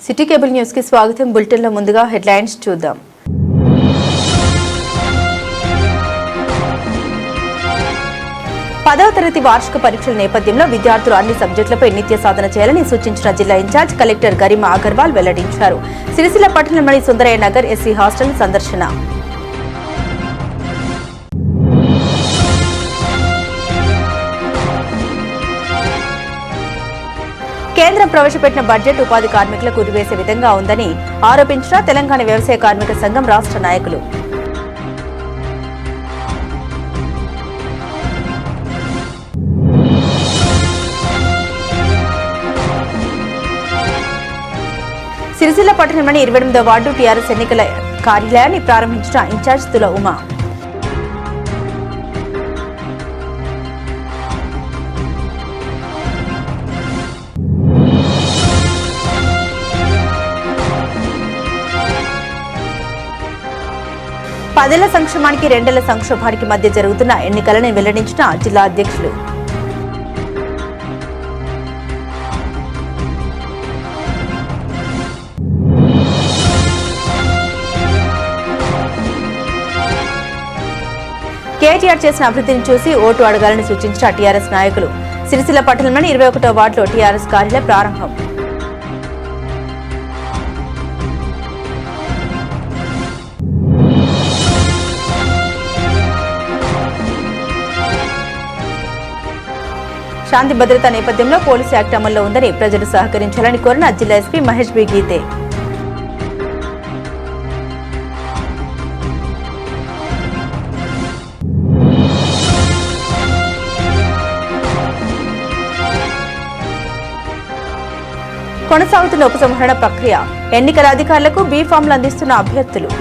City cable news కి స్వాగతం. Bulletin లో ముందుగా హెడ్లైన్స్ చూద్దాం. పదవ తరగతి వార్షిక పరీక్షల నేపథ్యంలో విద్యార్థులు అన్ని సబ్జెక్టులపై నిత్య సాధన చేయాలని సూచించిన జిల్లా ఇన్ఛార్జ్ కలెక్టర్ గరిమా అగర్వాల్ వెల్లడించారు. సిరిసిల్ల పట్టణంలోని సుందరయ్య నగర్ ఎస్సీ హాస్టల్ సందర్శన. కేంద్రం ప్రవేశపెట్టిన బడ్జెట్ ఉపాధి కార్మికులకు ఉరివేసే విధంగా ఉందని ఆరోపించిన తెలంగాణ వ్యవసాయ కార్మిక సంఘం రాష్ట్ర నాయకులు. సిరిసిల్ల పట్టణంలోని 28వ వార్డు టీఆర్ఎస్ ఎన్నికల కార్యాలయాన్ని ప్రారంభించిన ఇన్ఛార్జ్ తుల ఉమా. పదేళ్ల సంక్షేమానికి 2 ఏళ్ల సంక్షోభానికి మధ్య జరుగుతున్న ఎన్నికలను వెల్లడించిన జిల్లా అధ్యక్షులు. కేటీఆర్ చేసిన అభివృద్ధిని చూసి ఓటు అడగాలని సూచించిన టీఆర్ఎస్ నాయకులు. సిరిసిల్ల పట్టణంలోని 21వ వార్డులో టీఆర్ఎస్ కార్యాలయం ప్రారంభం. శాంతి భద్రత నేపథ్యంలో పోలీసు యాక్ట్ అమల్లో ఉందని ప్రజలు సహకరించాలని కోరిన జిల్లా ఎస్పీ మహేష్ బి గీతే. కొనసాగుతున్న ఉపసంహరణ ప్రక్రియ. ఎన్నికల అధికారులకు బీ ఫామ్లు అందిస్తున్న అభ్యర్థులు.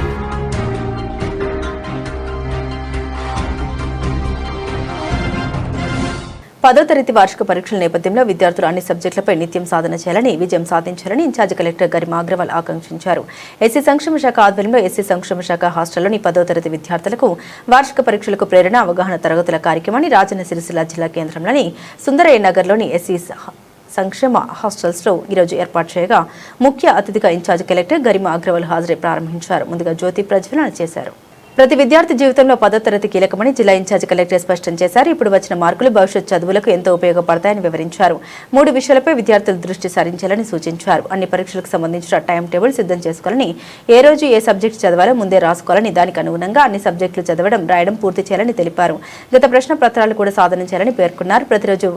పదో తరగతి వార్షిక పరీక్షల నేపథ్యంలో విద్యార్థులు అన్ని సబ్జెక్టులపై నిత్యం సాధన చేయాలని, విజయం సాధించాలని ఇన్ఛార్జ్ కలెక్టర్ గరిమా అగర్వాల్ ఆకాంక్షించారు. ఎస్సీ సంక్షేమ శాఖ ఆధ్వర్యంలో ఎస్సీ సంక్షేమ శాఖ హాస్టల్లోని 10వ తరగతి విద్యార్థులకు వార్షిక పరీక్షలకు ప్రేరణ అవగాహన తరగతుల కార్యక్రమాన్ని రాజన్న సిరిసిల్ల జిల్లా కేంద్రంలోని సుందరయ్య నగర్లోని ఎస్సీ సంక్షేమ హాస్టల్స్లో ఈరోజు ఏర్పాటు చేయగా ముఖ్య అతిథిగా ఇన్ఛార్జ్ కలెక్టర్ గరిమా అగర్వాల్ హాజరై ప్రారంభించారు. ముందుగా జ్యోతి ప్రజ్వలన చేశారు. ప్రతి విద్యార్థి జీవితంలో 10వ తరగతి కీలకమని జిల్లా ఇన్ఛార్జ్ కలెక్టర్ స్పష్టం చేశారు. ఇప్పుడు వచ్చిన మార్కులు భవిష్యత్ చదువులకు ఎంతో ఉపయోగపడతాయని వివరించారు. 3 విషయాలపై విద్యార్థులు దృష్టి సారించాలని సూచించారు. అన్ని పరీక్షలకు సంబంధించిన టైం టేబుల్ సిద్ధం చేసుకోవాలని, ఏ రోజు ఏ సబ్జెక్టు చదవాలో ముందే రాసుకోవాలని, దానికి అనుగుణంగా అన్ని సబ్జెక్టులు చదవడం, రాయడం పూర్తి చేయాలని తెలిపారు. గత ప్రశ్న పత్రాలు కూడా సాధన చేయాలని పేర్కొన్నారు. ప్రతిరోజు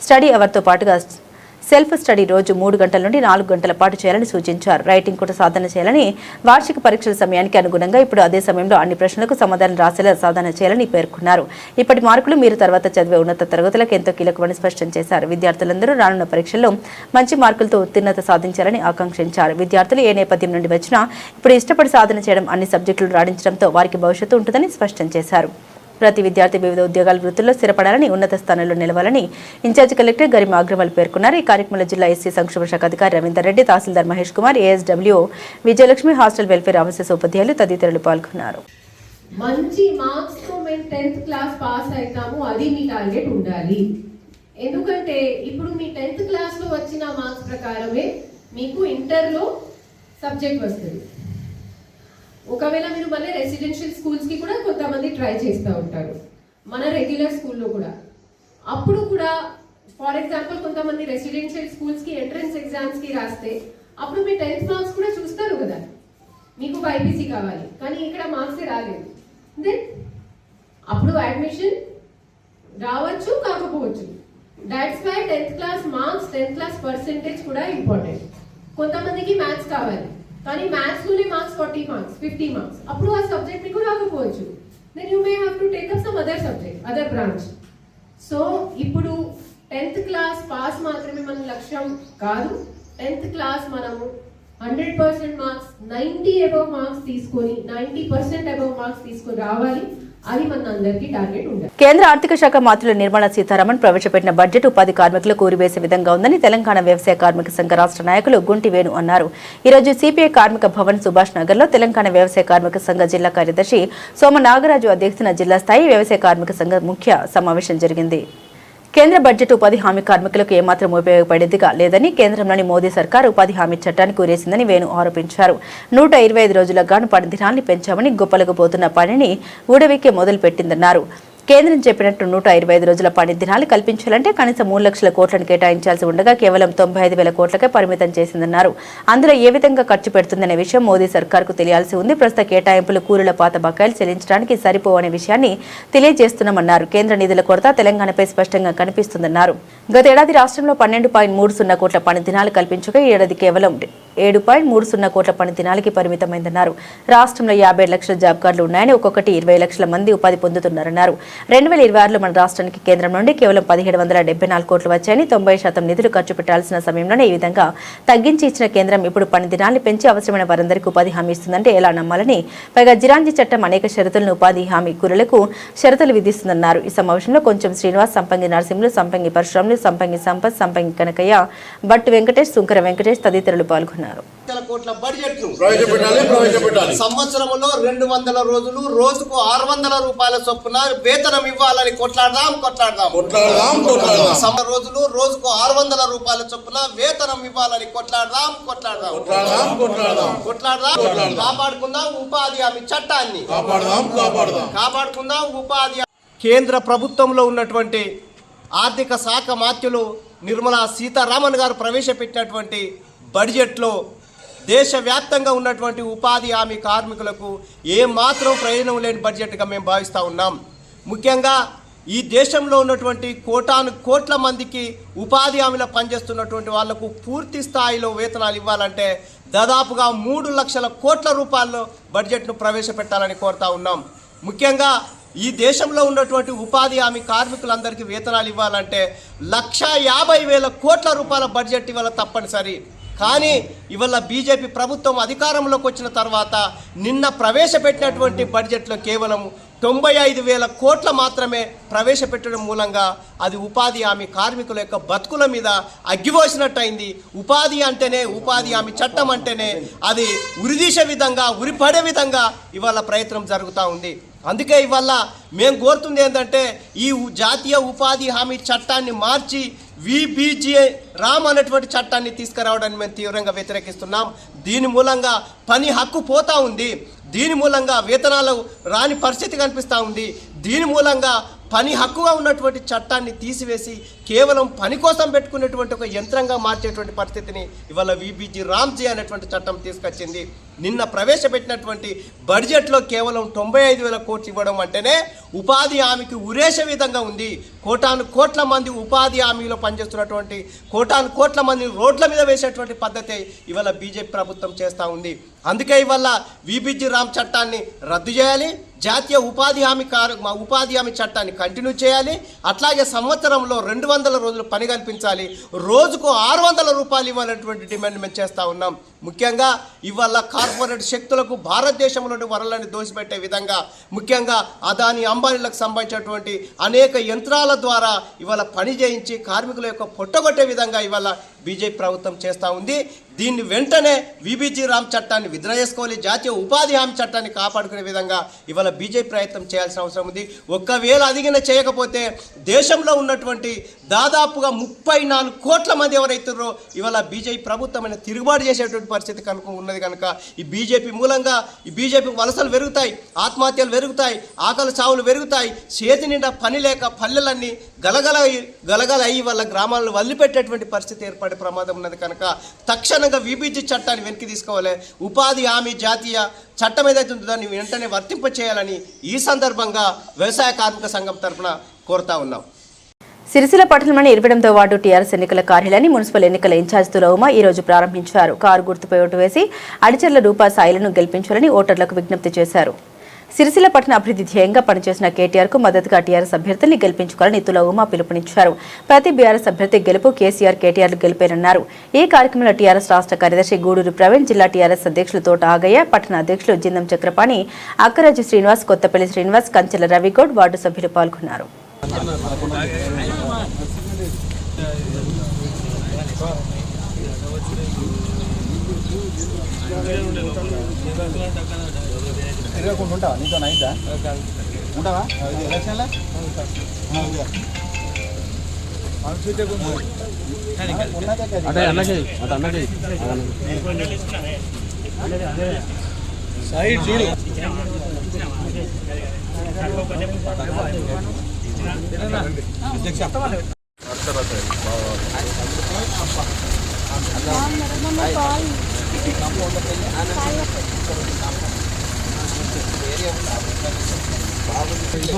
స్టడీ అవర్తో పాటుగా సెల్ఫ్ స్టడీ రోజు 3 గంటల నుండి 4 గంటల పాటు చేయాలని సూచించారు. రైటింగ్ కూడా సాధన చేయాలని, వార్షిక పరీక్షల సమయానికి అనుగుణంగా ఇప్పుడు అదే సమయంలో అన్ని ప్రశ్నలకు సమాధానం రాసేలా సాధన చేయాలని పేర్కొన్నారు. ఇప్పటి మార్కులు మీరు తర్వాత చదివే ఉన్నత తరగతులకు ఎంతో కీలకమని స్పష్టం చేశారు. విద్యార్థులందరూ రానున్న పరీక్షల్లో మంచి మార్కులతో ఉత్తీర్ణత సాధించాలని ఆకాంక్షించారు. విద్యార్థులు ఏ నేపథ్యం నుండి వచ్చినా ఇప్పుడు ఇష్టపడి సాధన చేయడం, అన్ని సబ్జెక్టులు రాణించడంతో వారికి భవిష్యత్తు ఉంటుందని స్పష్టం చేశారు. ప్రతి విద్యార్థి వివిధ ఉద్యోగాల వృత్తుల్లో స్థిరపడాలని, ఉన్నత స్థానంలో నిలవాలని ఇన్ఛార్జ్ కలెక్టర్ గరిమా అగర్వాల్ పేర్కొన్నారు. ఈ కార్యక్రమంలో జిల్లా ఎస్సీ సంక్షేమ శాఖ అధికారి రవీందర్ రెడ్డి, తహసీల్దార్ Mahesh Kumar, ASW Vijayalakshmi, hostel welfare officers ఉపాధ్యాయులు తదితరులు పాల్గొన్నారు. మంచి మార్క్స్ తో మేము 10th క్లాస్ పాస్ అవుతాము, అది మీ టార్గెట్ ఉండాలి. ఎందుకంటే ఇప్పుడు మీ 10th క్లాస్ లో వచ్చిన మార్క్స్ ప్రకారమే మీకు ఇంటర్ లో సబ్జెక్ట్ వస్తుంది. ఒకవేళ మీరు మళ్ళీ రెసిడెన్షియల్ స్కూల్స్ కి కూడా కొంతమంది ట్రై చేస్తూ ఉంటారు, మన రెగ్యులర్ స్కూల్లో కూడా. అప్పుడు కూడా ఫర్ ఎగ్జాంపుల్ కొంతమంది రెసిడెన్షియల్ స్కూల్స్ కి ఎంట్రన్స్ ఎగ్జామ్స్ కి రాస్తే అప్పుడు మీ 10th మార్క్స్ కూడా చూస్తారు కదా, మీకు బైపీసీ కావాలి కానీ ఇక్కడ మార్క్స్ రాలేదు, దెన్ అప్పుడు అడ్మిషన్ రావచ్చు కాకపోవచ్చు. That's why 10th class marks, 10th class percentage కూడా ఇంపార్టెంట్. కొంతమందికి మ్యాథ్స్ కావాలి కానీ మ్యాథ్స్ లోనే మార్క్స్ 40 మార్క్స్ 50 మార్క్స్, అప్పుడు ఆ సబ్జెక్ట్ మీకు రాకపోవచ్చు. Then you may have to take up some other subject, other branch. So ఇప్పుడు 10th క్లాస్ పాస్ మాత్రమే మన లక్ష్యం కాదు. 10th క్లాస్ మనము 100% మార్క్స్, 90 అబవ్ మార్క్స్ తీసుకొని 90% అబవ్ మార్క్స్ తీసుకొని రావాలి. అది మన అందరికీ టార్గెట్ ఉండాలి. కేంద్ర ఆర్థిక శాఖ మంత్రులు నిర్మలా సీతారామన్ ప్రవేశపెట్టిన బడ్జెట్ ఉపాధి కార్మికులకు ఊరివేసే విధంగా ఉందని తెలంగాణ వ్యవసాయ కార్మిక సంఘ రాష్ట్ర నాయకులు గుంటి వేణు అన్నారు. ఈ రోజు సిపిఐ కార్మిక భవన్ సుభాష్ నగర్ లో తెలంగాణ వ్యవసాయ కార్మిక సంఘ జిల్లా కార్యదర్శి సోమ నాగరాజు అధ్యక్షతన జిల్లా స్థాయి వ్యవసాయ కార్మిక సంఘ ముఖ్య సమావేశం జరిగింది. కేంద్ర బడ్జెట్ ఉపాధి హామీ కార్మికులకు ఏమాత్రం ఉపయోగపడేదిగా లేదని కేంద్రంలోని మోదీ సర్కార్ ఉపాధి హామీ చట్టాన్ని కూరేసిందని వేణు ఆరోపించారు. 125 రోజులకు గాను పని దినాల్ని పెంచామని గొప్పలకు పోతున్న పనిని ఊడవికే మొదలుపెట్టిందన్నారు. కేంద్రం చెప్పినట్టు 125 రోజుల పని దినాలు కల్పించాలంటే కనీసం 3 లక్షల కోట్లను కేటాయించాల్సి ఉండగా కేవలం 95,000 కోట్లకే పరిమితం చేసిందన్నారు. అందులో ఏ విధంగా ఖర్చు పెడుతుందనే విషయం మోదీ సర్కార్కు తెలియాల్సి ఉంది. ప్రస్తుత కేటాయింపులు కూలీల పాత బకాయిలు చెల్లించడానికి సరిపోవనే విషయాన్ని తెలియజేస్తున్నామన్నారు. కేంద్ర నిధుల కొరత తెలంగాణపై స్పష్టంగా కనిపిస్తుందన్నారు. గతేడాది రాష్ట్రంలో 12.30 కోట్ల పని దినాలు కల్పించగా ఈ ఏడాది కేవలం 7.30 కోట్ల పని దినాలకి పరిమితమైందన్నారు. రాష్ట్రంలో 57 లక్షల జాబ్ కార్డులు ఉన్నాయని ఒక్కొక్కటి 20 లక్షల మంది ఉపాధి పొందుతున్నారన్నారు. 2026లో మన రాష్ట్రానికి కేంద్రం నుండి కేవలం 1774 కోట్లు వచ్చాయని 90% నిధులు ఖర్చు పెట్టాల్సిన సమయంలోనే ఈ విధంగా తగ్గించి ఇచ్చిన కేంద్రం ఇప్పుడు పని దినాల్ని పెంచి అవసరమైన వారందరికీ ఉపాధి హామీ ఇస్తుందంటే ఎలా నమ్మాలని, పైగా జిరాంజీ చట్టం అనేక షరతులను ఉపాధి హామీ కూలీలకు షరతులు విధిస్తుందన్నారు. ఈ సమావేశంలో కొంచెం శ్రీనివాస్, సంపంగి నరసింహులు, సంపంగి పరశురాములు, సంపంగి సంపత్, సంపంగి కనకయ్య, భట్టు వెంకటేష్, సుంకర వెంకటేష్ తదితరులు పాల్గొన్నారు. కోట్ల బడ్జెట్ సంవత్సరంలో 200 రోజులు రోజుకు 600 రూపాయల చొప్పున వేతనం ఇవ్వాలని కొట్లాడదాం. రోజులు రోజుకు 600 రూపాయల చొప్పున వేతనం ఇవ్వాలని కొట్లాడదాం. కాపాడుకుందాం ఉపాధి హామీ చట్టాన్ని, కాపాడుకుందాం ఉపాధి. కేంద్ర ప్రభుత్వంలో ఉన్నటువంటి ఆర్థిక శాఖ మాత్యులు నిర్మలా సీతారామన్ గారు ప్రవేశపెట్టినటువంటి బడ్జెట్లో దేశవ్యాప్తంగా ఉన్నటువంటి ఉపాధి హామీ కార్మికులకు ఏమాత్రం ప్రయోజనం లేని బడ్జెట్గా మేము భావిస్తూ ఉన్నాం. ముఖ్యంగా ఈ దేశంలో ఉన్నటువంటి కోట్ల మందికి ఉపాధి హామీలో పనిచేస్తున్నటువంటి వాళ్లకు పూర్తి స్థాయిలో వేతనాలు ఇవ్వాలంటే దాదాపుగా 3 లక్షల కోట్ల రూపాయల బడ్జెట్ను ప్రవేశపెట్టాలని కోరుతా ఉన్నాం. ముఖ్యంగా ఈ దేశంలో ఉన్నటువంటి ఉపాధి హామీ కార్మికులందరికీ వేతనాలు ఇవ్వాలంటే 150,000 కోట్ల రూపాయల బడ్జెట్ ఇవాళ తప్పనిసరి. కానీ ఇవాళ బీజేపీ ప్రభుత్వం అధికారంలోకి వచ్చిన తర్వాత నిన్న ప్రవేశపెట్టినటువంటి బడ్జెట్లో కేవలం 95,000 కోట్ల మాత్రమే ప్రవేశపెట్టడం మూలంగా అది ఉపాధి హామీ కార్మికుల యొక్క బతుకుల మీద అగ్గిపోసినట్టయింది. ఉపాధి అంటేనే, ఉపాధి హామీ చట్టం అంటేనే అది ఉరిదీసే విధంగా, ఉరిపడే విధంగా ఇవాళ ప్రయత్నం జరుగుతూ ఉంది. అందుకే ఇవాళ మేము కోరుతుంది ఏంటంటే ఈ జాతీయ ఉపాధి హామీ చట్టాన్ని మార్చి విబిజి రామ్ అనేటువంటి చట్టాన్ని తీసుకురావడాన్ని మేము తీవ్రంగా వ్యతిరేకిస్తున్నాం. దీని మూలంగా పని హక్కు పోతా ఉంది. దీని మూలంగా వేతనాలు రాని పరిస్థితి కనిపిస్తూ ఉంది. దీని మూలంగా పని హక్కుగా ఉన్నటువంటి చట్టాన్ని తీసివేసి కేవలం పని కోసం పెట్టుకునేటువంటి ఒక యంత్రంగా మార్చేటువంటి పరిస్థితిని ఇవాళ విబిజి రామ్జీ అనేటువంటి చట్టం తీసుకొచ్చింది. నిన్న ప్రవేశపెట్టినటువంటి బడ్జెట్లో కేవలం 95,000 కోట్లు ఇవ్వడం అంటేనే ఉపాధి హామీకి ఉరేసే విధంగా ఉంది. కోట్ల మంది ఉపాధి హామీలో పనిచేస్తున్నటువంటి కోట్ల మంది రోడ్ల మీద వేసేటువంటి పద్ధతి ఇవాళ బీజేపీ ప్రభుత్వం చేస్తూ ఉంది. అందుకే ఇవాళ విబిజి రామ్ చట్టాన్ని రద్దు చేయాలి, జాతీయ ఉపాధి హామీ చట్టాన్ని కంటిన్యూ చేయాలి. అట్లాగే సంవత్సరంలో 200 రోజులు పని కల్పించాలి, రోజుకు 600 రూపాయలు ఇవ్వాలనేటువంటి డిమాండ్ మేము చేస్తూ ఉన్నాం. ముఖ్యంగా ఇవాళ కార్పొరేట్ శక్తులకు భారతదేశంలోని వనరులను దోసిపెట్టే విధంగా, ముఖ్యంగా అదాని అంబానీలకు సంబంధించినటువంటి అనేక యంత్రాల ద్వారా ఇవాళ పని చేయించి కార్మికుల యొక్క పొట్టగొట్టే విధంగా ఇవాళ బీజేపీ ప్రభుత్వం చేస్తూ ఉంది. దీన్ని వెంటనే విబిజి రామ్ చట్టాన్ని విత్డ్రా చేసుకోవాలి, జాతీయ ఉపాధి హామీ చట్టాన్ని కాపాడుకునే విధంగా ఇవాళ బీజేపీ ప్రయత్నం చేయాల్సిన అవసరం ఉంది. ఒకవేళ అదిగిన చేయకపోతే దేశంలో ఉన్నటువంటి దాదాపుగా 34 కోట్ల మంది ఎవరైతున్నారో ఇవాళ బీజేపీ ప్రభుత్వం అనేది తిరుగుబాటు చేసేటువంటి పరిస్థితి కనుక ఉన్నది. కనుక ఈ బీజేపీ మూలంగా ఈ బీజేపీ వలసలు పెరుగుతాయి, ఆత్మహత్యలు పెరుగుతాయి, ఆకలి చావులు పెరుగుతాయి, చేతి నిండా పని లేక పల్లెలన్నీ గలగల అయ్యి వాళ్ళ గ్రామాలను వదిలిపెట్టేటువంటి పరిస్థితి ఏర్పడే ప్రమాదం ఉన్నది. కనుక తక్షణంగా విబిజి చట్టాన్ని వెనక్కి తీసుకోవాలి. ఉపాధి హామీ జాతీయ చట్టం ఏదైతే ఉందో దాన్ని వెంటనే వర్తింప చేయాలని ఈ సందర్భంగా వ్యవసాయ కార్మిక సంఘం తరఫున కోరుతా ఉన్నాం. సిరిసిల్ల పట్టణంలోని 28వ వార్డు టీఆర్ఎస్ ఎన్నికల కార్యాలయాన్ని మున్సిపల్ ఎన్నికల ఇన్ఛార్జ్ తులౌమా ఈ రోజు ప్రారంభించారు. కారు గుర్తుపై ఓటు వేసి అడిచర్ల రూపా సాయిలను గెలిపించాలని ఓటర్లకు విజ్ఞప్తి చేశారు. సిరిసిల్ల పట్టణ అభివృద్ధి ధ్యేయంగా పనిచేసిన కేటీఆర్ కు మద్దతుగా టీఆర్ఎస్ అభ్యర్థుల్ని గెలిపించుకోవాలని తులౌమా పిలుపునిచ్చారు. ప్రతి బీఆర్ఎస్ అభ్యర్థి గెలుపు కేసీఆర్ కేటీఆర్లు గెలిపేరన్నారు. ఈ కార్యక్రమంలో టీఆర్ఎస్ రాష్ట్ర కార్యదర్శి గూడూరు ప్రవీణ్, జిల్లా టీఆర్ఎస్ అధ్యక్షులు తోట ఆగయ్య, పట్టణ అధ్యక్షులు జిందం చక్రపాణి, అక్కరాజు శ్రీనివాస్, కొత్తపల్లి శ్రీనివాస్, కంచెల రవిగౌడ్, వార్డు సభ్యులు పాల్గొన్నారు. ఉంటావా నీతో నైద్దా ఉంటావా ఎలక్షన్లో సైడ్ చూడు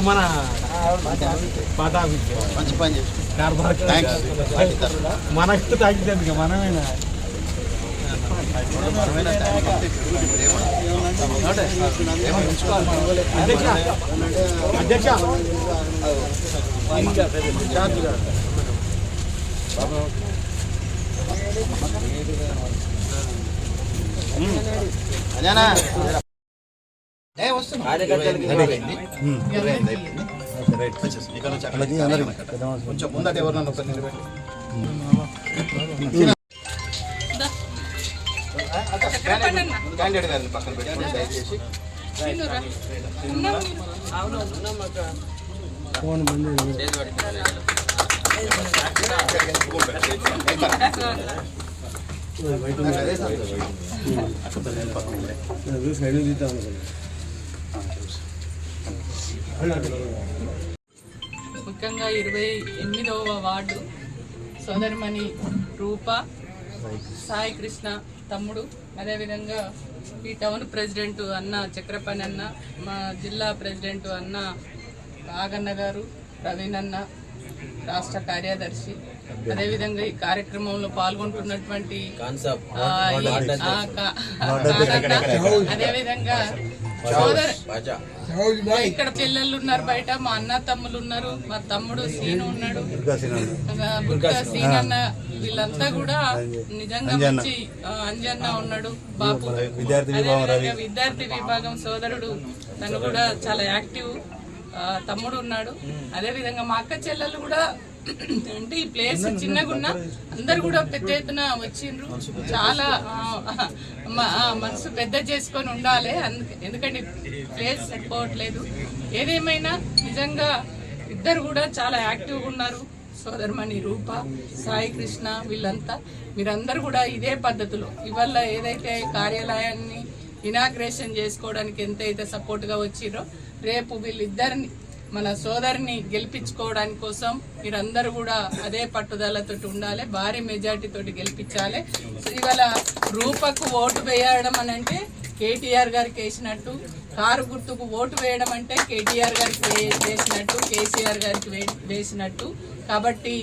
మన మంచి పని చేసి మనకు తాకింది మనమేనా అధ్యక్ష కొంచెం ముందట ఎవరన్నా ఒకరు నిలబెట్టి క్యాండిడేట్ గారిని పక్కన పెట్టుకోండి దయచేసి. ముఖ్యంగా 28వ వార్డు సోదరిమణి రూప సాయి కృష్ణ తమ్ముడు, అదేవిధంగా ఈ టౌన్ ప్రెసిడెంట్ అన్న చక్రపాణి అన్న, మా జిల్లా ప్రెసిడెంట్ అన్న ఆగన్న గారు, ప్రవీణ్ అన్న రాష్ట్ర కార్యదర్శి, అదేవిధంగా ఈ కార్యక్రమంలో పాల్గొంటున్నటువంటి అదేవిధంగా ఇక్కడ చెల్లెళ్ళు ఉన్నారు, బయట మా అన్న తమ్ములు ఉన్నారు, మా తమ్ముడు సీను ఉన్నాడు, బుర్గా సీన్ అన్న, వీళ్ళంతా కూడా నిజంగా మంచి అంజన్న ఉన్నాడు, బాపు విద్యార్థి విభాగం సోదరుడు, తను కూడా చాలా యాక్టివ్ తమ్ముడు ఉన్నాడు. అదే విధంగా మా అక్క చెల్లెళ్ళు కూడా అంటే ఈ ప్లేస్ చిన్నగా ఉన్నా అందరు కూడా పెద్ద ఎత్తున వచ్చిండ్రు. చాలా మనసు పెద్ద చేసుకొని ఉండాలి, ఎందుకంటే ప్లేస్ సరిపోవట్లేదు. ఏదేమైనా నిజంగా ఇద్దరు కూడా చాలా యాక్టివ్గా ఉన్నారు. సోదరమణి రూప, సాయి కృష్ణ, వీళ్ళంతా మీరందరూ కూడా ఇదే పద్ధతిలో ఇవాళ ఏదైతే కార్యాలయాన్ని ఇనాగ్రేషన్ చేసుకోవడానికి ఎంతైతే సపోర్ట్గా వచ్చిరో, రేపు వీళ్ళిద్దరిని మన సోదరిని గెలిపించుకోవడానికి కోసం మీరందరూ కూడా అదే పట్టుదలతో ఉండాలి, భారీ మెజార్టీ తోటి గెలిపించాలి. ఇవాళ రూపకు ఓటు వేయడం అని అంటే కేటీఆర్ గారికి వేసినట్టు, కారు గుర్తుకు ఓటు వేయడం అంటే కేటీఆర్ గారికి వేసినట్టు, కేసీఆర్ గారికి వేసినట్టు. కాబట్టి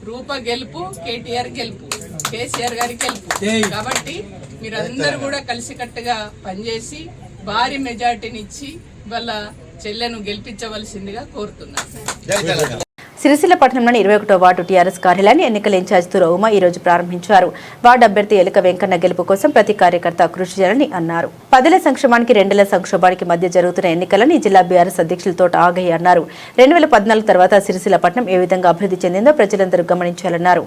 రూప గెలుపు, కేటీఆర్ గెలుపు, కేసీఆర్ గారి గెలుపు. కాబట్టి మీరందరూ కూడా కలిసికట్టుగా పనిచేసి భారీ మెజార్టీని ఇచ్చి వాళ్ళ చెల్లెను గెలిపించవలసిందిగా కోరుతున్నాను. సిరిసిల్ల పట్టణంలోని 21వ వార్డు టీఆర్ఎస్ కార్యాలయాన్ని ఎన్నికల ఇన్ఛార్జ్ తుర ఉమ ఈ రోజు ప్రారంభించారు. వార్డు అభ్యర్థి ఎలుక వెంకన్న గెలుపు కోసం ప్రతి కార్యకర్త కృషి చేయాలని అన్నారు. 10ల సంక్షేమానికి 2ల సంక్షోభానికి మధ్య జరుగుతున్న ఎన్నికలని జిల్లా బీఆర్ఎస్ అధ్యక్షులు తోట ఆగయ్య అన్నారు. 2014 తర్వాత సిరిసిల్ల పట్టణం ఏ విధంగా అభివృద్ధి చెందిందో ప్రజలందరూ గమనించాలన్నారు.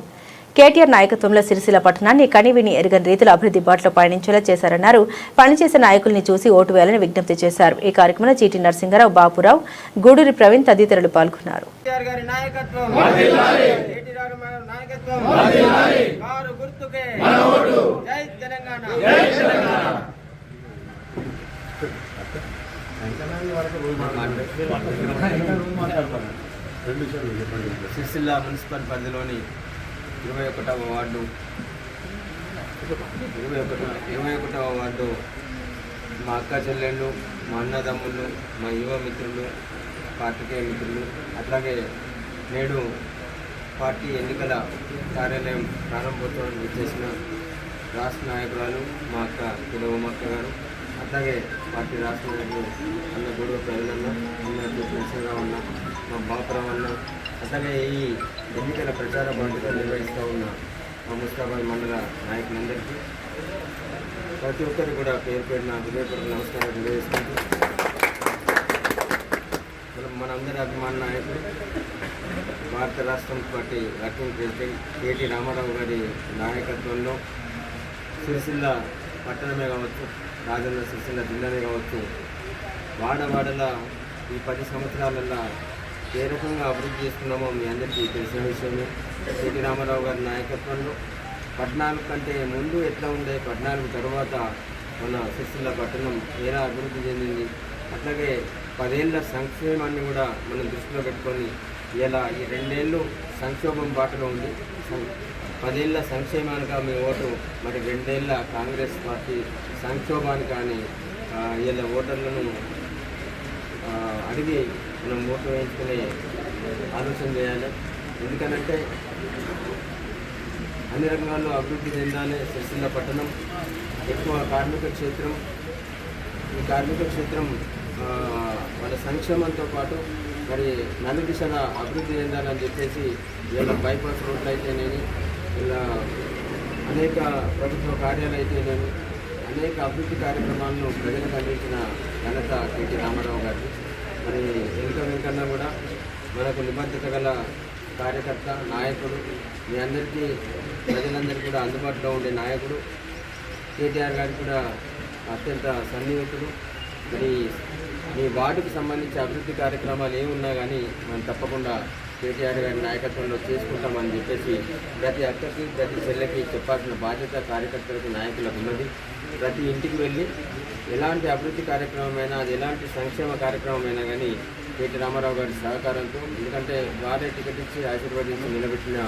కేటీఆర్ నాయకత్వంలో సిరిసిల్ల పట్టణాన్ని కనివిని ఎరగని రీతిలో అభివృద్ధి బాటలో పయనించేలా చేశారన్నారు. పనిచేసే నాయకుల్ని చూసి ఓటు వేయాలని విజ్ఞప్తి చేశారు. ఈ కార్యక్రమంలో చీటి నరసింగరావు, బాపురావు, గూడూరి ప్రవీణ్ తదితరులు పాల్గొన్నారు. సిరిసిల్ల మున్సిపల్ పరిధిలోని 21వ వార్డు 21వ వార్డు మా అక్క చెల్లెళ్ళు, మా అన్నదమ్ముళ్ళు, మా యువ మిత్రులు, పార్టీకేయ మిత్రులు, అట్లాగే నేడు పార్టీ ఎన్నికల కార్యాలయం ప్రారంభోత్సవానికి వచ్చేసిన రాష్ట్ర నాయకురాలు మా అక్క ఉమక్క గారు, అట్లాగే పార్టీ రాష్ట్ర నాయకులు అన్న గూడూరు ప్రజలన్న, అన్న నరసింహరావు అన్న, మా బాపురావు అన్న, అట్లాగే ఈ ఎన్నికల ప్రచార బాధ్యత నిర్వహిస్తూ ఉన్న మా ముస్తాబాద్ మండల నాయకులందరికీ ప్రతి ఒక్కరు కూడా పేరు పేరున హృదయపూర్వక నమస్కారం తెలియజేసుకుంటూ, మనందరి అభిమాన నాయకుడు Bharat Rashtra party working president KT Rama Rao గారి నాయకత్వంలో సిరిసిల్ల పట్టణమే కావచ్చు, రాజన్న సిరిసిల్ల జిల్లానే కావచ్చు, వాడవాడల ఈ 10 సంవత్సరాలలో ఏ రకంగా అభివృద్ధి చేస్తున్నామో మీ అందరికీ తెలిసిన విషయమే. కేటీ రామారావు గారి నాయకత్వంలో 14 కంటే ముందు ఎట్లా ఉండే, 14 తర్వాత మన సిరిసిల్ల పట్టణం ఎలా అభివృద్ధి చెందింది, అట్లాగే 10 ఏళ్ళ సంక్షేమాన్ని కూడా మనం దృష్టిలో పెట్టుకొని ఇలా ఈ 2 ఏళ్ళు సంక్షోభం బాటలో ఉంది. 10 ఏళ్ళ సంక్షేమానికి మీ ఓటు, మరి 2 ఏళ్ళ కాంగ్రెస్ పార్టీ సంక్షోభానికి కానీ ఇలా ఓటర్లను అడిగి మనం ఓటు వేయించుకునే ఆలోచన చేయాలి. ఎందుకనంటే అన్ని రంగాల్లో అభివృద్ధి చెందాలి. సిరిసిల్ల పట్టణం ఎక్కువ కార్మిక క్షేత్రం. ఈ కార్మిక క్షేత్రం వాళ్ళ సంక్షేమంతో పాటు మరి నలు దిశల అభివృద్ధి చెందాలని చెప్పేసి ఇలా బైపాస్ రోడ్లు అయితేనేమి, ఇలా అనేక ప్రభుత్వ కార్యాలయాలు అయితేనేమి, అనేక అభివృద్ధి కార్యక్రమాలను ప్రజలకు అందించిన ఘనత కేటీ రామారావు గారికి. మరి వెంకన్న కూడా మనకు నిబద్ధత గల కార్యకర్త, నాయకుడు, మీ అందరికీ ప్రజలందరికీ కూడా అందుబాటులో ఉండే నాయకుడు. కేటీఆర్ గారికి కూడా అత్యంత సన్నిహితుడు. మరి మీ వార్డుకు సంబంధించి అభివృద్ధి కార్యక్రమాలు ఏమున్నా కానీ మనం తప్పకుండా కేటీఆర్ గారి నాయకత్వంలో చేసుకుంటామని చెప్పేసి ప్రతి అక్కకి, ప్రతి చెల్లెకి చెప్పాల్సిన బాధ్యత కార్యకర్తలకు, నాయకులకు ఉన్నది. ప్రతి ఇంటికి వెళ్ళి ఎలాంటి అభివృద్ధి కార్యక్రమమైనా, అది ఎలాంటి సంక్షేమ కార్యక్రమమైనా కానీ కేటీ రామారావు గారి సహకారంతో, ఎందుకంటే వారే టికెట్ ఇచ్చి ఆశీర్వదించి నిలబెట్టిన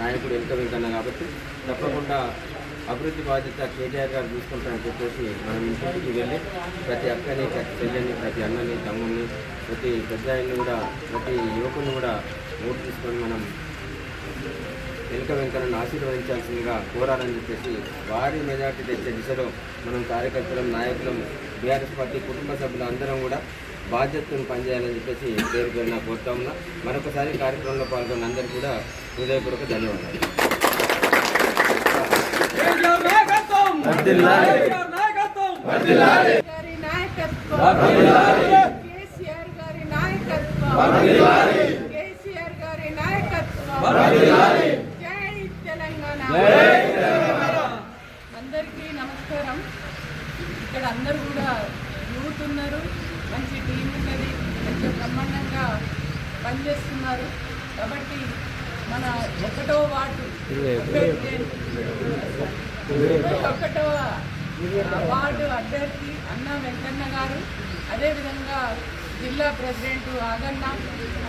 నాయకుడు వెంకన్న కాబట్టి తప్పకుండా అభివృద్ధి బాధ్యత కేటీఆర్ గారు చూసుకుంటారని చెప్పేసి మనం ఇంటికి వెళ్ళి ప్రతి అక్కని, ప్రతి చెల్లెని, ప్రతి అన్నని, తమ్ముడిని, ప్రతి పెద్ద ఆయన్ని కూడా, ప్రతి యువకుని కూడా ఓటు తీసుకొని మనం వెంకన్నను ఆశీర్వదించాల్సిందిగా కోరాలని చెప్పేసి వారి మెజార్టీ తెచ్చే దిశలో మనం కార్యకర్తలం, నాయకులం, బీఆర్ఎస్ పార్టీ కుటుంబ సభ్యులు అందరం కూడా బాధ్యతను పనిచేయాలని చెప్పేసి పేరు పేరున కోరుతా ఉన్నా. మరొకసారి కార్యక్రమంలో పాల్గొన్న అందరికీ కూడా హృదయపూర్వక ధన్యవాదాలు. అందరికీ నమస్కారం. ఇక్కడ అందరూ కూడా యూత్ ఉన్నారు, మంచి టీం ఉన్నది, మంచి బ్రహ్మాండంగా పనిచేస్తున్నారు. కాబట్టి మన 1వ వార్డు 21వ వార్డు అభ్యర్థి అన్న వెంకన్న గారు, అదేవిధంగా జిల్లా ప్రెసిడెంట్ ఆగన్న,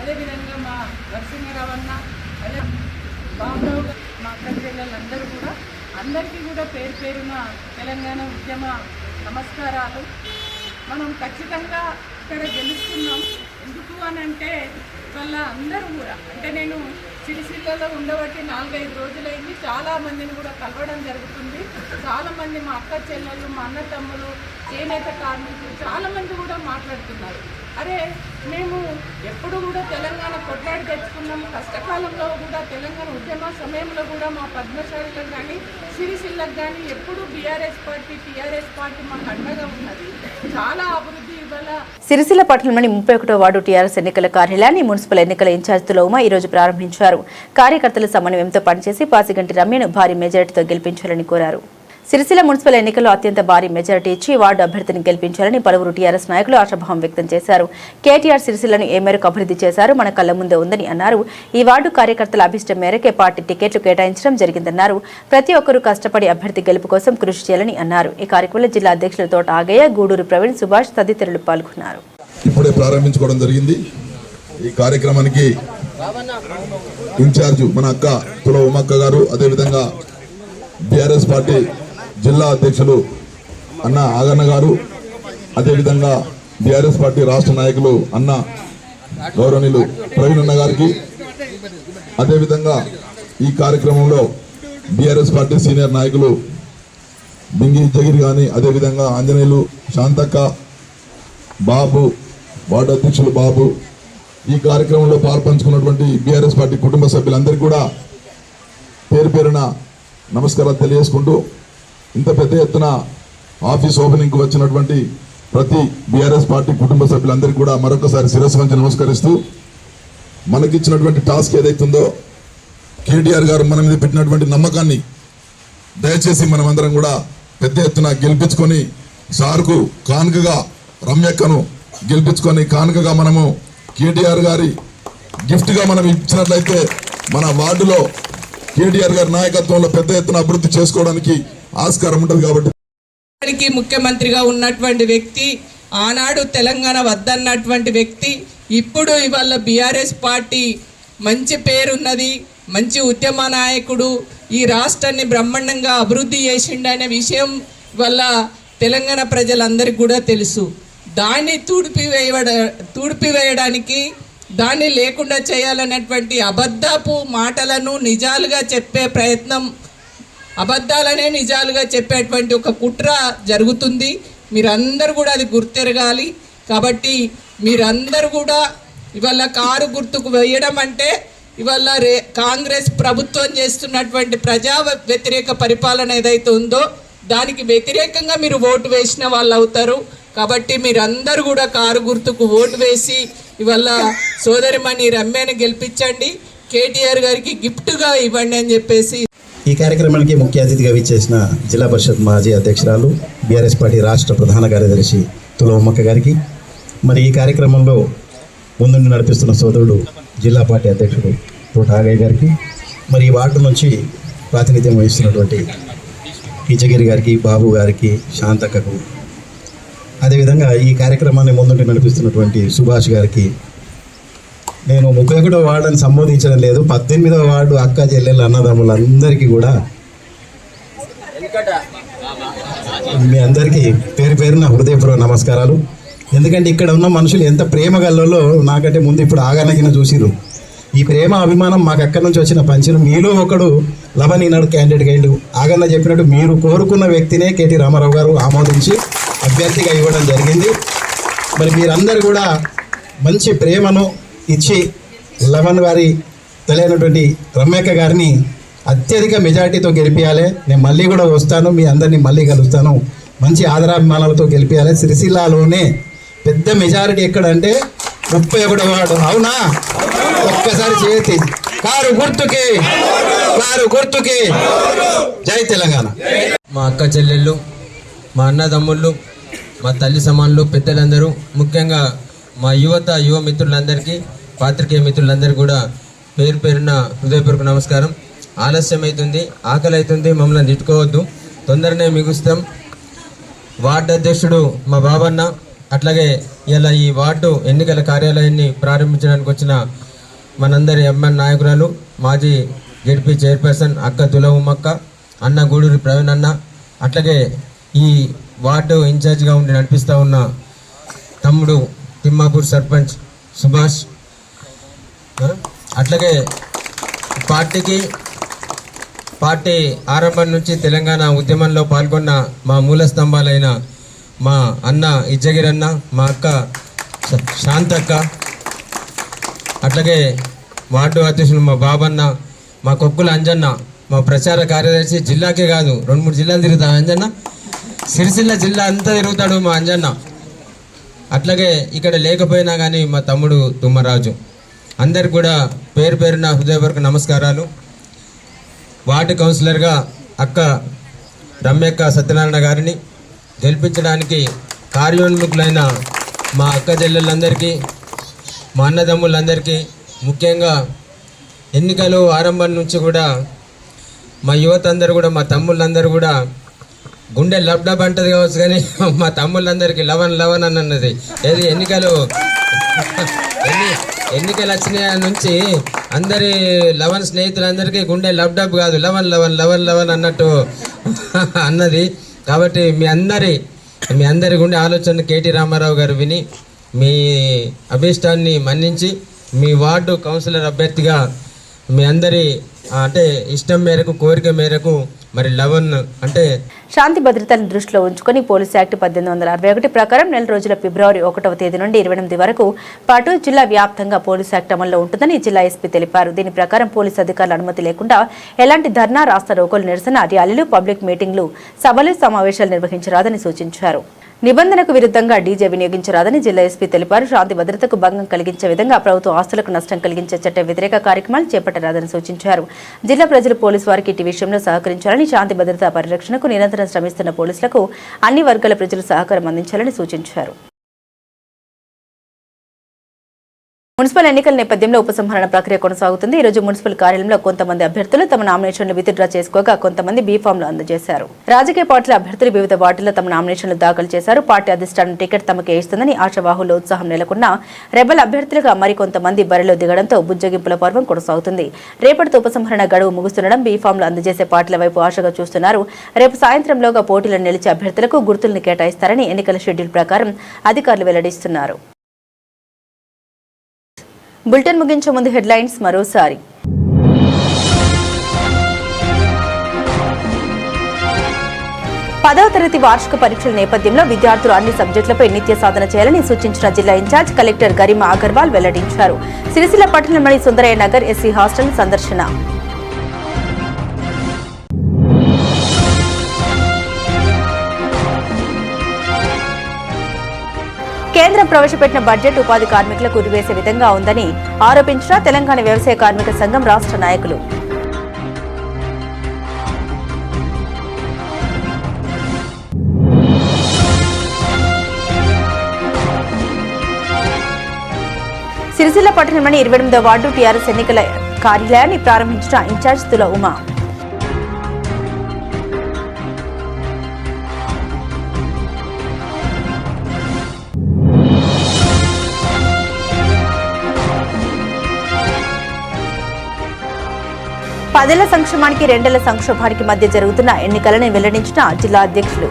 అదేవిధంగా మా నరసింహరావు అన్న, అదే బాబురావు, మా అక్క చెల్లెలందరూ కూడా అందరికీ కూడా పేరు పేరున తెలంగాణ ఉద్యమ నమస్కారాలు. మనం ఖచ్చితంగా ఇక్కడ గెలుస్తున్నాం. ఎందుకు అని అంటే వాళ్ళ అందరూ కూడా, అంటే నేను సిరిసిల్లలో ఉండబట్టి 4-5 రోజులైంది. చాలామందిని కూడా కలవడం జరుగుతుంది. చాలామంది మా అక్క చెల్లెళ్ళు, మా అన్న తమ్ములు, చేనేత కార్మికులు చాలామంది కూడా మాట్లాడుతున్నారు. అరే మేము ఎప్పుడు కూడా తెలంగాణ కొట్లాడి తెచ్చుకున్నాము. కష్టకాలంలో కూడా తెలంగాణ ఉద్యమ సమయంలో కూడా మా పద్మశాలిలకు కానీ, సిరిసిల్లకు కానీ ఎప్పుడు బీఆర్ఎస్ పార్టీ, టీఆర్ఎస్ పార్టీ మాకు అండగా ఉన్నది. చాలా అభివృద్ధి ఇవాళ సిరిసిల్ల పట్టణంలోని 31వ వార్డు టీఆర్ఎస్ ఎన్నికల కార్యాలయాన్ని మున్సిపల్ ఎన్నికల ఇన్ఛార్జ్ తులౌమా ఈ రోజు ప్రారంభించారు. కార్యకర్తల సమన్వయంతో పనిచేసి పాసిగంటి రమ్యను భారీ మెజారిటీతో గెలిపించాలని కోరారు. సిరిసిల్ల మున్సిపల్ ఎన్నికల్లో అత్యంత భారీ మెజారిటీ ఇచ్చి వార్డు అభ్యర్థిని గెలిపించాలని పలువురు టీఆర్ఎస్ నాయకులు ఆశాభావం వ్యక్తం చేశారు. కేటీఆర్ సిరిసిల్లను ఏ మేరకు అభివృద్ధి చేశారు, మన కళ్ల ముందే ఉందని అన్నారు. ఈ వార్డు కార్యకర్తల అభిష్టం మేరకే పార్టీ టికెట్లు కేటాయించడం జరిగిందన్నారు. ప్రతి ఒక్కరూ కష్టపడి అభ్యర్థి గెలుపు కోసం కృషి చేయాలని అన్నారు. ఈ కార్యక్రమంలో జిల్లా అధ్యక్షులు తోట ఆగయ్య, గూడూరు ప్రవీణ్, సుభాష్ తదితరులు పాల్గొన్నారు. ఇప్పుడే ప్రారంభించుకోవడం జరిగింది. ఈ కార్యక్రమానికి ఇన్ఛార్జ్ మన అక్క తుల ఉమక్క గారు, అదేవిధంగా బీఆర్ఎస్ పార్టీ జిల్లా అధ్యక్షులు అన్న ఆగన్న గారు, అదేవిధంగా బీఆర్ఎస్ పార్టీ రాష్ట్ర నాయకులు అన్న గౌరవనీయులు ప్రవీణ్ అన్న గారికి, అదేవిధంగా ఈ కార్యక్రమంలో బీఆర్ఎస్ పార్టీ సీనియర్ నాయకులు బింగి జగిరి కానీ, అదేవిధంగా ఆంజనేయులు, శాంతక్క, బాబు, వార్డు అధ్యక్షులు బాబు, ఈ కార్యక్రమంలో పాల్పంచుకున్నటువంటి బీఆర్ఎస్ పార్టీ కుటుంబ సభ్యులందరికీ కూడా పేరు పేరున నమస్కారాలు తెలియజేసుకుంటూ, ఇంత పెద్ద ఎత్తున ఆఫీస్ ఓపెనింగ్కి వచ్చినటువంటి ప్రతి బీఆర్ఎస్ పార్టీ కుటుంబ సభ్యులందరికీ కూడా మరొకసారి శిరస్సు వంచి నమస్కరిస్తూ, మనకిచ్చినటువంటి టాస్క్ ఏదైతుందో కేటీఆర్ గారు మన మీద పెట్టినటువంటి నమ్మకాన్ని దయచేసి మనమందరం కూడా పెద్ద ఎత్తున గెలిపించుకొని సార్కు కానుకగా రమ్యక్కను గెలిపించుకొని కానుకగా మనము కేటీఆర్ గారి గిఫ్ట్ గా మనం ఇచ్చినట్లయితే మన వార్డులో కేటీఆర్ గారి నాయకత్వంలో పెద్ద ఎత్తున అభివృద్ధి చేసుకోవడానికి ఆస్కారం ఉంటుంది. కాబట్టి ముఖ్యమంత్రిగా ఉన్నటువంటి వ్యక్తి, ఆనాడు తెలంగాణ వద్దన్నటువంటి వ్యక్తి, ఇప్పుడు ఇవాళ బీఆర్ఎస్ పార్టీ మంచి పేరున్నది, మంచి ఉద్యమ నాయకుడు, ఈ రాష్ట్రాన్ని బ్రహ్మాండంగా అభివృద్ధి చేసిండనే విషయం వల్ల తెలంగాణ ప్రజలందరికీ కూడా తెలుసు. దాన్ని తూడిపివేయడానికి, దాన్ని లేకుండా చేయాలనేటువంటి అబద్ధపు మాటలను నిజాలుగా చెప్పే ప్రయత్నం, అబద్ధాలనే నిజాలుగా చెప్పేటువంటి ఒక కుట్ర జరుగుతుంది. మీరందరూ కూడా అది గుర్తెరగాలి. కాబట్టి మీరందరూ కూడా ఇవాళ కారు గుర్తుకు వేయడం అంటే ఇవాళ కాంగ్రెస్ ప్రభుత్వం చేస్తున్నటువంటి ప్రజా వ్యతిరేక పరిపాలన ఏదైతే ఉందో దానికి వ్యతిరేకంగా మీరు ఓటు వేసిన వాళ్ళు అవుతారు. కాబట్టి మీరందరూ కూడా కారు గుర్తుకు ఓటు వేసి ఇవాళ సోదరిమణి రమ్యని గెలిపించండి, కేటీఆర్ గారికి గిఫ్ట్గా ఇవ్వండి అని చెప్పేసి ఈ కార్యక్రమానికి ముఖ్య అతిథిగా విచ్చేసిన జిల్లా పరిషత్ మాజీ అధ్యక్షురాలు, బీఆర్ఎస్ పార్టీ రాష్ట్ర ప్రధాన కార్యదర్శి తులవమ్మక్క గారికి, మరి ఈ కార్యక్రమంలో ముందుండి నడిపిస్తున్న సోదరుడు జిల్లా పార్టీ అధ్యక్షుడు తోట ఆగయ్య గారికి, మరి ఈ వార్డు నుంచి ప్రాతినిధ్యం వహిస్తున్నటువంటి ఈచగిరి గారికి, బాబు గారికి, శాంతక్కకు, అదేవిధంగా ఈ కార్యక్రమాన్ని ముందుండి నడిపిస్తున్నటువంటి సుభాష్ గారికి, నేను 31వ వార్డుని సంబోధించడం లేదు, 18వ వార్డు అక్క చెల్లెళ్ళు అన్నదమ్ములందరికీ కూడా మీ అందరికీ పేరు పేరున హృదయపూర్వక నమస్కారాలు. ఎందుకంటే ఇక్కడ ఉన్న మనుషులు ఎంత ప్రేమ గల్లలో నాకంటే ముందు ఇప్పుడు ఆగనగిన చూసిరు. ఈ ప్రేమ అభిమానం మాకు అక్కడి నుంచి వచ్చిన పంచులు. మీలో ఒకడు లవన్ ఈనాడు క్యాండిడేట్ అయ్యిండు. ఆగన్న చెప్పినట్టు మీరు కోరుకున్న వ్యక్తినే కేటీ రామారావు గారు ఆమోదించి అభ్యర్థిగా ఇవ్వడం జరిగింది. మరి మీరందరూ కూడా మంచి ప్రేమను ఇచ్చి లవన్ గారి తెలియనటువంటి రమ్యక్క గారిని అత్యధిక మెజార్టీతో గెలిపించాలి. నేను మళ్ళీ కూడా వస్తాను, మీ అందరినీ మళ్ళీ కలుస్తాను. మంచి ఆదరాభిమానాలతో గెలిపించాలి. సిరిసిల్లాలోనే పెద్ద మెజారిటీ ఎక్కడంటే 31వ వార్డు. అవునా? ఒక్కసారి చేతి కారు గుర్తుకి, కారు గుర్తుకి. జై తెలంగాణ. మా అక్క చెల్లెళ్ళు, మా అన్నదమ్ముళ్ళు, మా తల్లి సమానులు, పెద్దలందరూ, ముఖ్యంగా మా యువ మిత్రులందరికీ, పాత్రికేయ మిత్రులందరికీ కూడా పేరు పేరున హృదయపూర్వక నమస్కారం. ఆలస్యం అవుతుంది, ఆకలి అవుతుంది, మమ్మల్ని తిట్టుకోవద్దు, తొందరనే మిగుస్తాం. వార్డు అధ్యక్షుడు మా బాబన్న, అట్లాగే ఇలా ఈ వార్డు ఎన్నికల కార్యాలయాన్ని ప్రారంభించడానికి వచ్చిన మనందరి ఎంఎన్ నాయకురాలు, మాజీ జెడ్పీ చైర్పర్సన్ అక్క తులవమ్మక్క, అన్న గూడూరి ప్రవీణ్ అన్న, అట్లాగే ఈ వార్డు ఇన్ఛార్జిగా ఉండి నడిపిస్తూ ఉన్న తమ్ముడు తిమ్మాపూర్ సర్పంచ్ సుభాష్, అట్లాగే పార్టీ ఆరంభం నుంచి తెలంగాణ ఉద్యమంలో పాల్గొన్న మా మూల స్తంభాలైన మా అన్న ఇజ్జగిరన్న, మా అక్క శాంతక్క, అట్లాగే వార్డు అధ్యక్షులు మా బాబన్న, మా కొక్కుల అంజన్న, మా ప్రచార కార్యదర్శి, జిల్లాకే కాదు 2-3 జిల్లాలు తిరుగుతాం అంజన్న, సిరిసిల్ల జిల్లా అంతా తిరుగుతాడు మా అంజన్న. అట్లాగే ఇక్కడ లేకపోయినా కానీ మా తమ్ముడు తుమ్మరాజు. అందరికి కూడా పేరు పేరున హృదయపూర్వక నమస్కారాలు. వార్డు కౌన్సిలర్గా అక్క రమ్యక్క సత్యనారాయణ గారిని గెలిపించడానికి కార్యోన్ముఖులైన మా అక్క చెల్లెళ్ళందరికీ, మా అన్నదమ్ములందరికీ, ముఖ్యంగా ఎన్నికలు ఆరంభం నుంచి కూడా మా యువత అందరూ కూడా, మా తమ్ముళ్ళందరూ కూడా గుండె లబ్డబ్ అంటది కావచ్చు, కానీ మా తమ్ముళ్ళందరికీ లవన్ అని అన్నది. ఏది ఎన్నికలు వచ్చిన నుంచి అందరి లవన్ స్నేహితులందరికీ గుండె లబ్డబ్ కాదు, లవన్ అన్నట్టు అన్నది. కాబట్టి మీ అందరి గుండె ఆలోచన కేటీ రామారావు గారు విని మీ అభీష్టాన్ని మన్నించి మీ వార్డు కౌన్సిలర్ అభ్యర్థిగా మీ అందరి అంటే ఇష్టం మేరకు, కోరిక మేరకు మరి లవన్ అంటే శాంతి భద్రతలను దృష్టిలో ఉంచుకొని పోలీస్ యాక్ట్ 1861 ప్రకారం నెల రోజుల ఫిబ్రవరి 1వ తేదీ నుండి 28 వరకు పాటు జిల్లా వ్యాప్తంగా పోలీస్ యాక్ట్ అమల్లో ఉంటుందని జిల్లా ఎస్పీ తెలిపారు. దీని ప్రకారం పోలీసు అధికారుల అనుమతి లేకుండా ఎలాంటి ధర్నా, రాస్తా రోకోలు, నిరసన ర్యాలీలు, పబ్లిక్ మీటింగ్లు, సభలు, సమావేశాలు నిర్వహించరాదని సూచించారు. నిబంధనకు విరుద్ధంగా డీజే వినియోగించరాదని జిల్లా ఎస్పీ తెలిపారు. శాంతి భద్రతకు భంగం కలిగించే విధంగా ప్రభుత్వ ఆస్తులకు నష్టం కలిగించే చట్ట వ్యతిరేక కార్యక్రమాలు చేపట్టరాదని సూచించారు. జిల్లా ప్రజలు పోలీసు వారికి ఇటు విషయంలో సహకరించాలని, శాంతి భద్రతా పరిరక్షణకు నిరంతరం శ్రమిస్తున్న పోలీసులకు అన్ని వర్గాల ప్రజలు సహకారం అందించాలని సూచించారు. మున్సిపల్ ఎన్నికల నేపథ్యంలో ఉపసంహరణ ప్రక్రియ కొనసాగుతుంది. ఈ రోజు మున్సిపల్ కార్యాలయంలో కొంతమంది అభ్యర్థులు తమ నామినేషన్లు విత్డ్రా చేసుకోగా కొంతమంది బీఫామ్లు అందజేశారు. రాజకీయ పార్టీల అభ్యర్థులు వివిధ వార్డుల్లో తమ నామినేషన్లు దాఖలు చేశారు. పార్టీ అధిష్టానం టికెట్ తమకే ఇస్తుందని ఆశావాహుల్లో ఉత్సాహం నెలకొన్న రెబల్ అభ్యర్థులుగా మరికొంతమంది బరిలో దిగడంతో బుజ్జగింపుల పర్వం కొనసాగుతుంది. రేపటితో ఉపసంహరణ గడువు ముగుస్తుండడం బీఫామ్లు అందజేసే పార్టీల వైపు ఆశగా చూస్తున్నారు. రేపు సాయంత్రంలోగా పోటీలో నిలిచే అభ్యర్థులకు గుర్తులను కేటాయిస్తారని ఎన్నికల షెడ్యూల్ ప్రకారం అధికారులు వెల్లడిస్తున్నారు. బులెటిన్ ముగించే ముందు హెడ్లైన్స్ మరోసారి. పదవ తరగతి వార్షిక పరీక్షల నేపథ్యంలో విద్యార్థులు అన్ని సబ్జెక్టులపై నిత్య సాధన చేయాలని సూచించిన జిల్లా ఇన్ఛార్జ్ కలెక్టర్ గరిమా అగర్వాల్ వెల్లడించారు. సిరిసిల్ల పట్టణంలోని సుందరయ్య నగర్ ఎస్సీ హాస్టల్ సందర్శన. కేంద్రం ప్రవేశపెట్టిన బడ్జెట్ ఉపాధి కార్మికులకు ఉరివేసే విధంగా ఉందని ఆరోపించిన తెలంగాణ వ్యవసాయ కార్మిక సంఘం రాష్ట్ర నాయకులు. సిరిసిల్ల పట్టణంలోని 28వ వార్డు టీఆర్ఎస్ ఎన్నికల కార్యాలయాన్ని ప్రారంభించిన ఇన్ఛార్జ్ తుల ఉమా. పదేళ్ల సంక్షేమానికి 2 ఏళ్ల సంక్షోభానికి మధ్య జరుగుతున్న ఎన్నికలను వెల్లడించిన జిల్లా అధ్యక్షులు.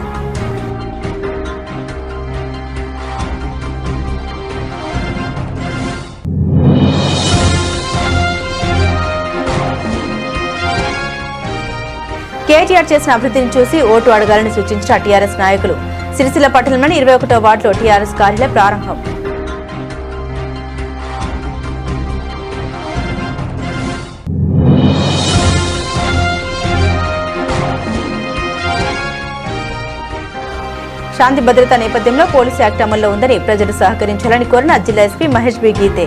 కేటీఆర్ చేసిన అభివృద్ధిని చూసి ఓటు అడగాలని సూచించిన టీఆర్ఎస్ నాయకులు. సిరిసిల్ల పట్టణంలోని 21వ వార్డులో టీఆర్ఎస్ కార్యాలయం ప్రారంభం. శాంతి భద్రతా నేపథ్యంలో పోలీసు యాక్ట్ అమల్లో ఉందని ప్రజలు సహకరించాలని కోరిన జిల్లా ఎస్పీ మహేష్ బి గీతే.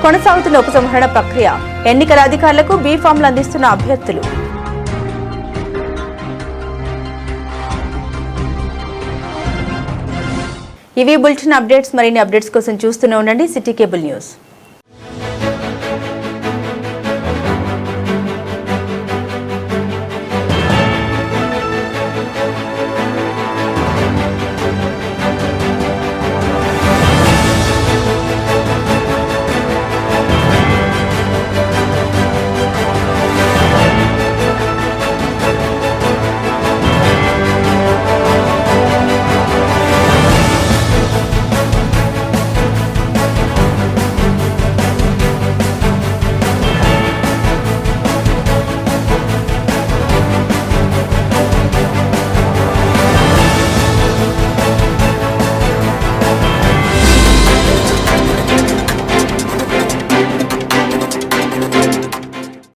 కొనసాగుతున్న ఉపసంహరణ ప్రక్రియ, ఎన్నికల అధికారులకు బీఫామ్లు అందిస్తున్న అభ్యర్థులు. ఇవి బులెటిన్ అప్డేట్స్. మరిన్ని అప్డేట్స్ కోసం చూస్తూనే ఉండండి సిటీ కేబుల్ న్యూస్.